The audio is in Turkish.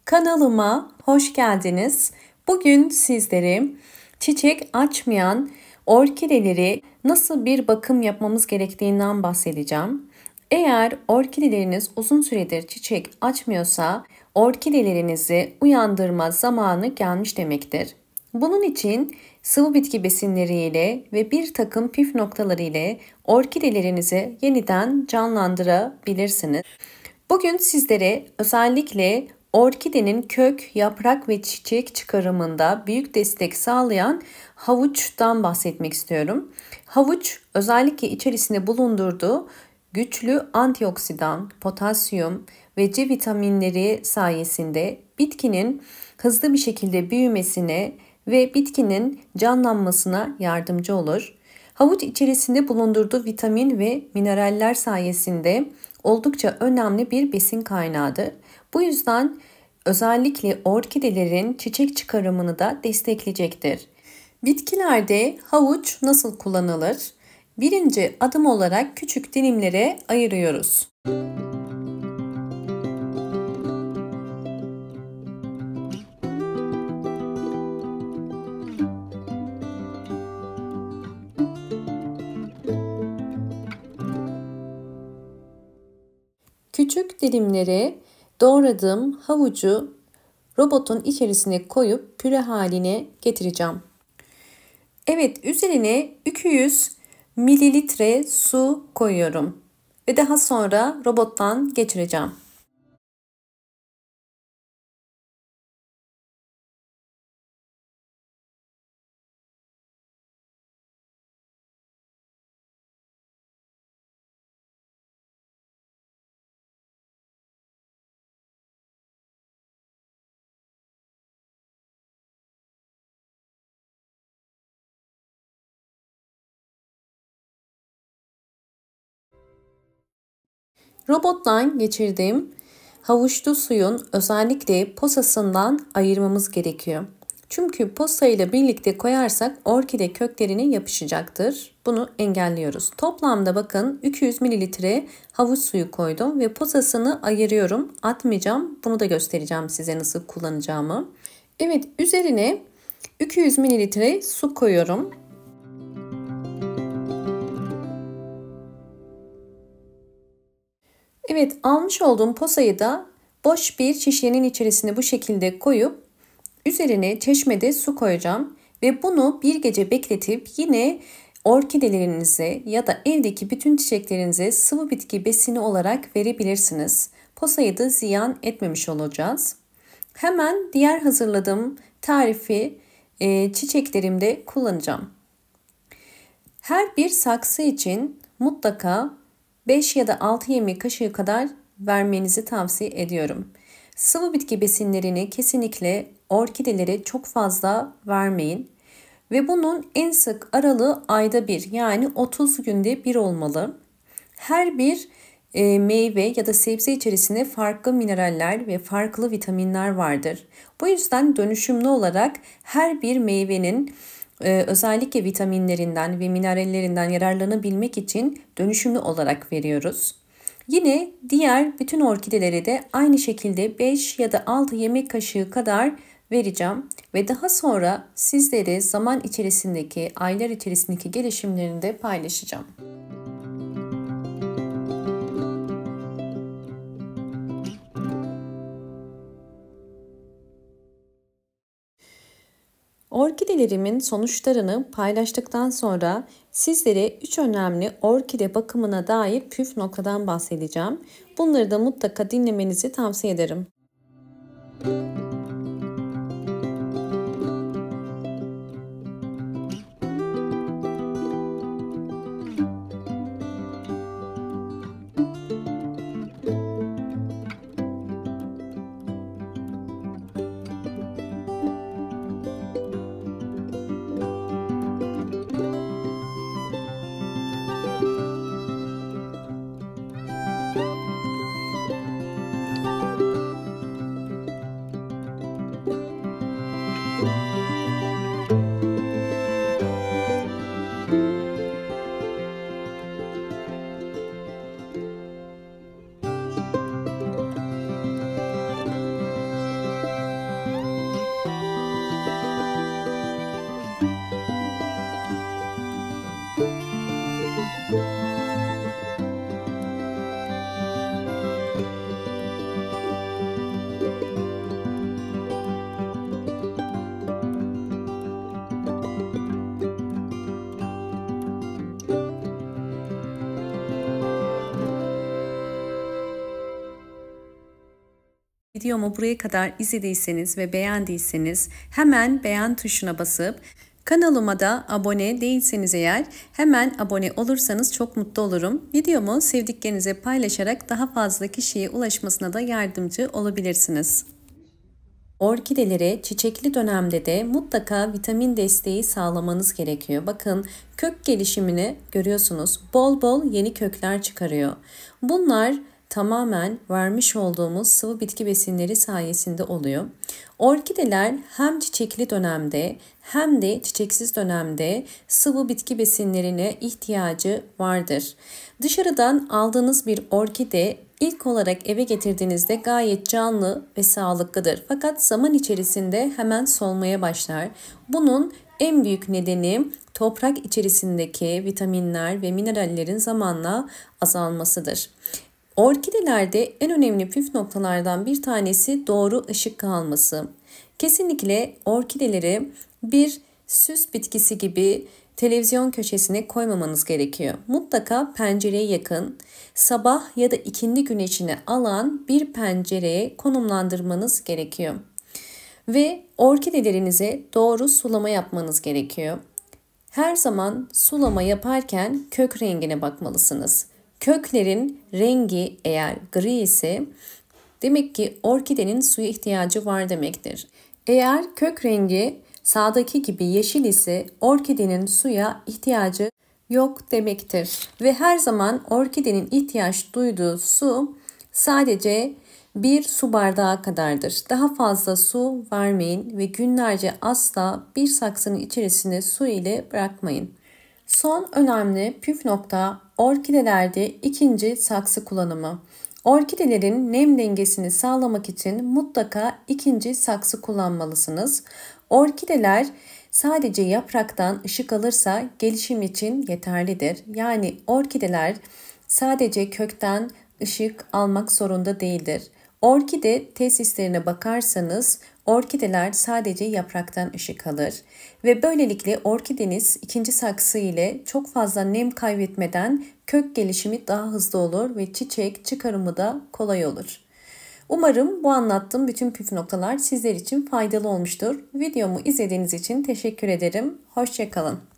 Kanalıma hoş geldiniz. Bugün sizlere çiçek açmayan orkideleri nasıl bir bakım yapmamız gerektiğinden bahsedeceğim. Eğer orkideleriniz uzun süredir çiçek açmıyorsa orkidelerinizi uyandırma zamanı gelmiş demektir. Bunun için sıvı bitki besinleriyle ve bir takım püf noktaları ile orkidelerinizi yeniden canlandırabilirsiniz. Bugün sizlere özellikle orkidenin kök, yaprak ve çiçek çıkarımında büyük destek sağlayan havuçtan bahsetmek istiyorum. Havuç özellikle içerisinde bulundurduğu güçlü antioksidan, potasyum ve C vitaminleri sayesinde bitkinin hızlı bir şekilde büyümesine ve bitkinin canlanmasına yardımcı olur. Havuç içerisinde bulundurduğu vitamin ve mineraller sayesinde oldukça önemli bir besin kaynağıdır. Bu yüzden özellikle orkidelerin çiçek çıkarımını da destekleyecektir. Bitkilerde havuç nasıl kullanılır? Birinci adım olarak küçük dilimlere ayırıyoruz. Küçük dilimlere doğradığım havucu robotun içerisine koyup püre haline getireceğim. Evet, üzerine 200 mililitre su koyuyorum ve daha sonra robottan geçireceğim. Robottan geçirdiğim havuçlu suyun özellikle posasından ayırmamız gerekiyor. Çünkü posayla birlikte koyarsak orkide köklerine yapışacaktır. Bunu engelliyoruz. Toplamda bakın 200 mililitre havuç suyu koydum ve posasını ayırıyorum. Atmayacağım. Bunu da göstereceğim size nasıl kullanacağımı. Evet, üzerine 200 mililitre su koyuyorum. Evet, almış olduğum posayı da boş bir şişenin içerisine bu şekilde koyup üzerine çeşmede su koyacağım ve bunu bir gece bekletip yine orkidelerinize ya da evdeki bütün çiçeklerinize sıvı bitki besini olarak verebilirsiniz. Posayı da ziyan etmemiş olacağız. Hemen diğer hazırladığım tarifi çiçeklerimde kullanacağım. Her bir saksı için mutlaka 5 ya da 6 yemek kaşığı kadar vermenizi tavsiye ediyorum. Sıvı bitki besinlerini kesinlikle orkidelere çok fazla vermeyin. Ve bunun en sık aralığı ayda bir, yani 30 günde bir olmalı. Her bir meyve ya da sebze içerisinde farklı mineraller ve farklı vitaminler vardır. Bu yüzden dönüşümlü olarak her bir meyvenin özellikle vitaminlerinden ve minerallerinden yararlanabilmek için dönüşümlü olarak veriyoruz. Yine diğer bütün orkidelere de aynı şekilde 5 ya da 6 yemek kaşığı kadar vereceğim ve daha sonra sizlere zaman içerisindeki, aylar içerisindeki gelişimlerini de paylaşacağım. Orkidelerimin sonuçlarını paylaştıktan sonra sizlere 3 önemli orkide bakımına dair püf noktadan bahsedeceğim. Bunları da mutlaka dinlemenizi tavsiye ederim. Videomu buraya kadar izlediyseniz ve beğendiyseniz hemen beğen tuşuna basıp kanalıma da abone değilseniz eğer hemen abone olursanız çok mutlu olurum. Videomu sevdiklerinize paylaşarak daha fazla kişiye ulaşmasına da yardımcı olabilirsiniz. Orkidelere çiçekli dönemde de mutlaka vitamin desteği sağlamanız gerekiyor. Bakın kök gelişimini görüyorsunuz. Bol bol yeni kökler çıkarıyor. Bunlar tamamen vermiş olduğumuz sıvı bitki besinleri sayesinde oluyor. Orkideler hem çiçekli dönemde hem de çiçeksiz dönemde sıvı bitki besinlerine ihtiyacı vardır. Dışarıdan aldığınız bir orkide İlk olarak eve getirdiğinizde gayet canlı ve sağlıklıdır. Fakat zaman içerisinde hemen solmaya başlar. Bunun en büyük nedeni toprak içerisindeki vitaminler ve minerallerin zamanla azalmasıdır. Orkidelerde en önemli püf noktalardan bir tanesi doğru ışık alması. Kesinlikle orkideleri bir süs bitkisi gibi televizyon köşesine koymamanız gerekiyor. Mutlaka pencereye yakın, sabah ya da ikindi güneşini alan bir pencereye konumlandırmanız gerekiyor. Ve orkidelerinize doğru sulama yapmanız gerekiyor. Her zaman sulama yaparken kök rengine bakmalısınız. Köklerin rengi eğer gri ise demek ki orkidenin suya ihtiyacı var demektir. Eğer kök rengi sağdaki gibi yeşil ise orkidenin suya ihtiyacı yok demektir. Ve her zaman orkidenin ihtiyaç duyduğu su sadece 1 su bardağı kadardır. Daha fazla su vermeyin ve günlerce asla bir saksının içerisine su ile bırakmayın. Son önemli püf nokta orkidelerde ikinci saksı kullanımı. Orkidelerin nem dengesini sağlamak için mutlaka ikinci saksı kullanmalısınız. Orkideler sadece yapraktan ışık alırsa gelişim için yeterlidir. Yani orkideler sadece kökten ışık almak zorunda değildir. Orkide tesislerine bakarsanız orkideler sadece yapraktan ışık alır ve böylelikle orkideniz ikinci saksı ile çok fazla nem kaybetmeden kök gelişimi daha hızlı olur ve çiçek çıkarımı da kolay olur. Umarım bu anlattığım bütün püf noktalar sizler için faydalı olmuştur. Videomu izlediğiniz için teşekkür ederim. Hoşça kalın.